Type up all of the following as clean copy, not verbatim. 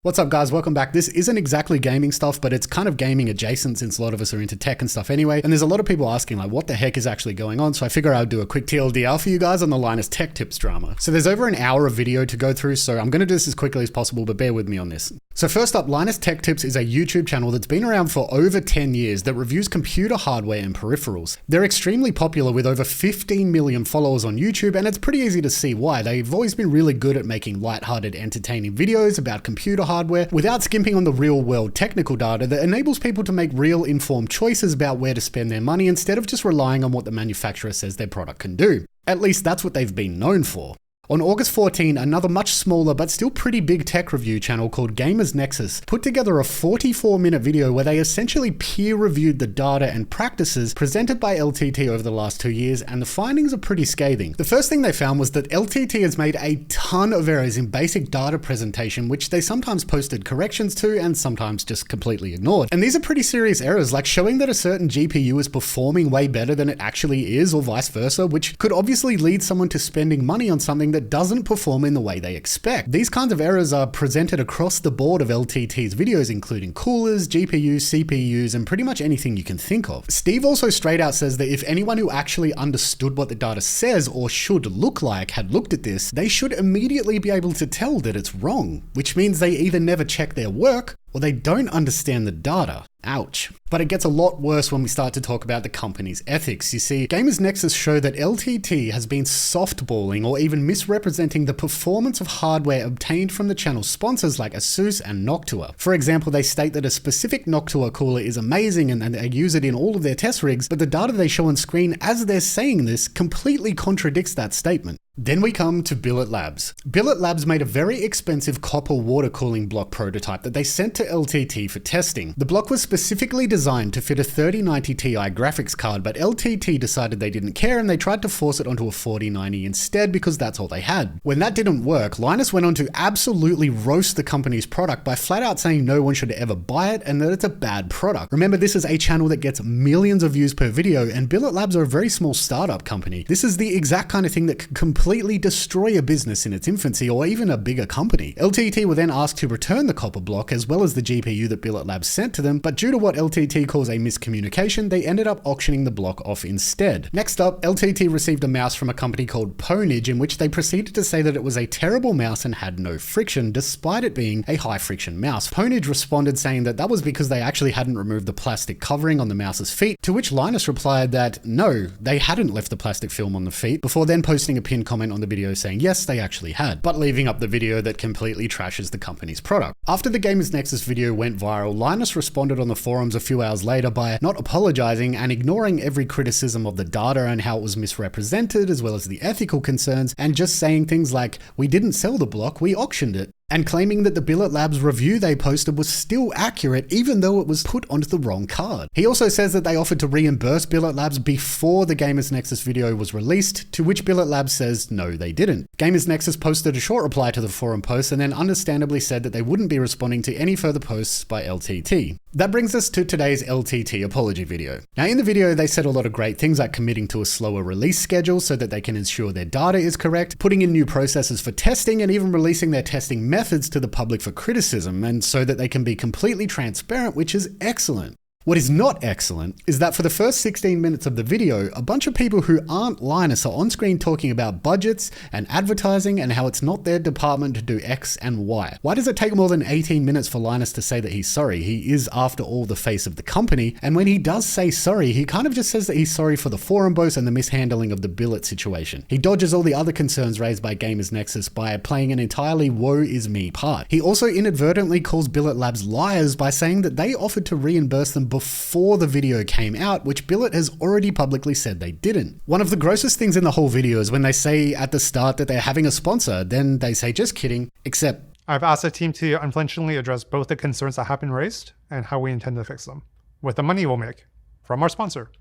What's up guys, welcome back. This isn't exactly gaming stuff, but it's kind of gaming adjacent since a lot of us are into tech and stuff anyway. And there's a lot of people asking like, what the heck is actually going on? So I figure I'd do a quick TLDR for you guys on the Linus Tech Tips drama. So there's over an hour of video to go through, so I'm gonna do this as quickly as possible, but bear with me on this. So first up, Linus Tech Tips is a YouTube channel that's been around for over 10 years that reviews computer hardware and peripherals. They're extremely popular with over 15 million followers on YouTube, and it's pretty easy to see why. They've always been really good at making lighthearted, entertaining videos about computer hardware without skimping on the real world technical data that enables people to make real informed choices about where to spend their money instead of just relying on what the manufacturer says their product can do. At least that's what they've been known for. On August 14, another much smaller but still pretty big tech review channel called Gamers Nexus put together a 44-minute video where they essentially peer-reviewed the data and practices presented by LTT over the last 2 years, and the findings are pretty scathing. The first thing they found was that LTT has made a ton of errors in basic data presentation, which they sometimes posted corrections to and sometimes just completely ignored. And these are pretty serious errors, like showing that a certain GPU is performing way better than it actually is, or vice versa, which could obviously lead someone to spending money on something that doesn't perform in the way they expect. These kinds of errors are presented across the board of LTT's videos, including coolers, GPUs, CPUs, and pretty much anything you can think of. Steve also straight out says that if anyone who actually understood what the data says or should look like had looked at this, they should immediately be able to tell that it's wrong, which means they either never check their work or they don't understand the data. Ouch. But it gets a lot worse when we start to talk about the company's ethics. You see, Gamers Nexus show that LTT has been softballing or even misrepresenting the performance of hardware obtained from the channel's sponsors like ASUS and Noctua. For example, they state that a specific Noctua cooler is amazing and they use it in all of their test rigs, but the data they show on screen as they're saying this completely contradicts that statement. Then we come to Billet Labs. Billet Labs made a very expensive copper water cooling block prototype that they sent to LTT for testing. The block was specifically designed to fit a 3090 Ti graphics card, but LTT decided they didn't care and they tried to force it onto a 4090 instead because that's all they had. When that didn't work, Linus went on to absolutely roast the company's product by flat out saying no one should ever buy it and that it's a bad product. Remember, this is a channel that gets millions of views per video, and Billet Labs are a very small startup company. This is the exact kind of thing that could completely destroy a business in its infancy or even a bigger company. LTT were then asked to return the copper block as well as the GPU that Billet Labs sent to them, but due to what LTT calls a miscommunication, they ended up auctioning the block off instead. Next up, LTT received a mouse from a company called Pwnage, in which they proceeded to say that it was a terrible mouse and had no friction, despite it being a high friction mouse. Pwnage responded saying that that was because they actually hadn't removed the plastic covering on the mouse's feet, to which Linus replied that no, they hadn't left the plastic film on the feet, before then posting a pinned comment on the video saying yes, they actually had, but leaving up the video that completely trashes the company's product. After the Gamers Nexus video went viral, Linus responded on the forums a few hours later by not apologizing and ignoring every criticism of the data and how it was misrepresented, as well as the ethical concerns, and just saying things like, "We didn't sell the block, we auctioned it," and claiming that the Billet Labs review they posted was still accurate even though it was put onto the wrong card. He also says that they offered to reimburse Billet Labs before the Gamers Nexus video was released, to which Billet Labs says no, they didn't. Gamers Nexus posted a short reply to the forum post and then understandably said that they wouldn't be responding to any further posts by LTT. That brings us to today's LTT apology video. Now in the video they said a lot of great things like committing to a slower release schedule so that they can ensure their data is correct, putting in new processes for testing, and even releasing their testing methods to the public for criticism, and so that they can be completely transparent, which is excellent. What is not excellent is that for the first 16 minutes of the video, a bunch of people who aren't Linus are on screen talking about budgets and advertising and how it's not their department to do X and Y. Why does it take more than 18 minutes for Linus to say that he's sorry? He is, after all, the face of the company, and when he does say sorry, he kind of just says that he's sorry for the forum post and the mishandling of the Billet situation. He dodges all the other concerns raised by Gamers Nexus by playing an entirely woe is me part. He also inadvertently calls Billet Labs liars by saying that they offered to reimburse them before the video came out, which Billet has already publicly said they didn't. One of the grossest things in the whole video is when they say at the start that they're having a sponsor, then they say just kidding, except I've asked the team to unflinchingly address both the concerns that have been raised and how we intend to fix them, with the money we'll make from our sponsor.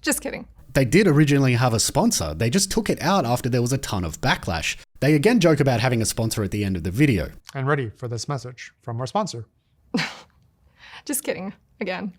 Just kidding. They did originally have a sponsor, they just took it out after there was a ton of backlash. They again joke about having a sponsor at the end of the video. And ready for this message from our sponsor. Just kidding, again.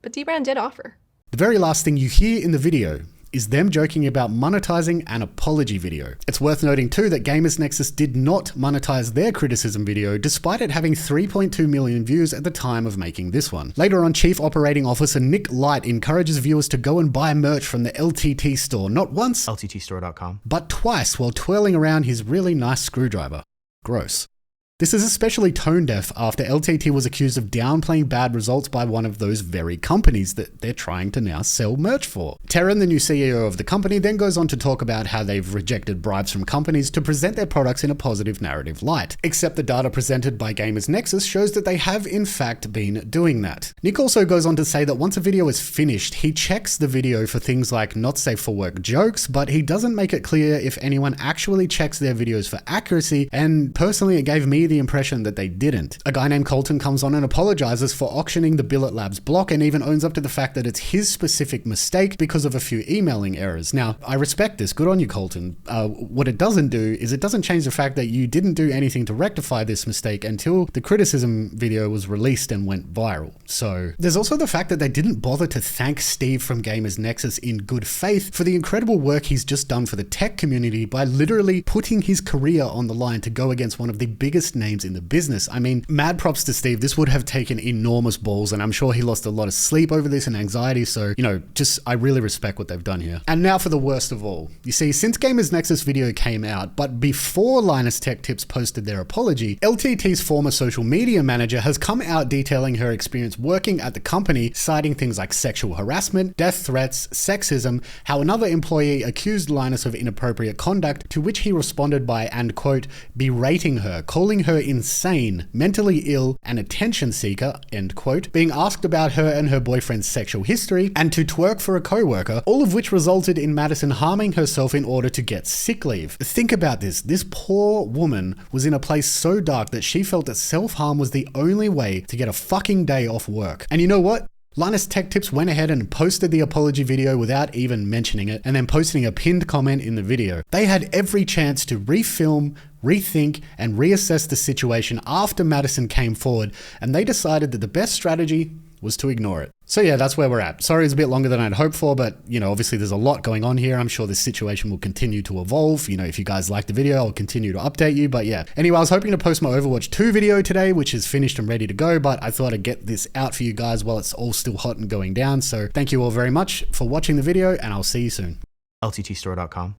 But Dbrand did offer. The very last thing you hear in the video is them joking about monetizing an apology video. It's worth noting too that Gamers Nexus did not monetize their criticism video despite it having 3.2 million views at the time of making this one. Later on, Chief Operating Officer Nick Light encourages viewers to go and buy merch from the LTT store, not once, LTTstore.com, but twice while twirling around his really nice screwdriver. Gross. This is especially tone deaf after LTT was accused of downplaying bad results by one of those very companies that they're trying to now sell merch for. Terran, the new CEO of the company, then goes on to talk about how they've rejected bribes from companies to present their products in a positive narrative light. Except the data presented by Gamers Nexus shows that they have in fact been doing that. Nick also goes on to say that once a video is finished, he checks the video for things like not safe for work jokes, but he doesn't make it clear if anyone actually checks their videos for accuracy, and personally it gave me the impression that they didn't. A guy named Colton comes on and apologizes for auctioning the Billet Labs block and even owns up to the fact that it's his specific mistake because of a few emailing errors. Now, I respect this. Good on you, Colton. What it doesn't do is it doesn't change the fact that you didn't do anything to rectify this mistake until the criticism video was released and went viral. So there's also the fact that they didn't bother to thank Steve from Gamers Nexus in good faith for the incredible work he's just done for the tech community by literally putting his career on the line to go against one of the biggest names in the business. I mean, mad props to Steve. This would have taken enormous balls, and I'm sure he lost a lot of sleep over this and anxiety. So, I really respect what they've done here. And now for the worst of all. You see, since Gamers Nexus video came out, but before Linus Tech Tips posted their apology, LTT's former social media manager has come out detailing her experience working at the company, citing things like sexual harassment, death threats, sexism, how another employee accused Linus of inappropriate conduct, to which he responded by, and quote, berating her, calling her insane, mentally ill, and attention seeker, end quote, being asked about her and her boyfriend's sexual history, and to twerk for a co-worker, all of which resulted in Madison harming herself in order to get sick leave. Think about this. This poor woman was in a place so dark that she felt that self-harm was the only way to get a fucking day off work. And you know what? Linus Tech Tips went ahead and posted the apology video without even mentioning it, and then posting a pinned comment in the video. They had every chance to refilm, rethink, and reassess the situation after Madison came forward, and they decided that the best strategy was to ignore it. So yeah, that's where we're at. Sorry it's a bit longer than I'd hoped for, but obviously there's a lot going on here. I'm sure this situation will continue to evolve. If you guys like the video, I'll continue to update you. But yeah, anyway, I was hoping to post my Overwatch 2 video today, which is finished and ready to go, but I thought I'd get this out for you guys while it's all still hot and going down. So thank you all very much for watching the video, and I'll see you soon. LTTstore.com.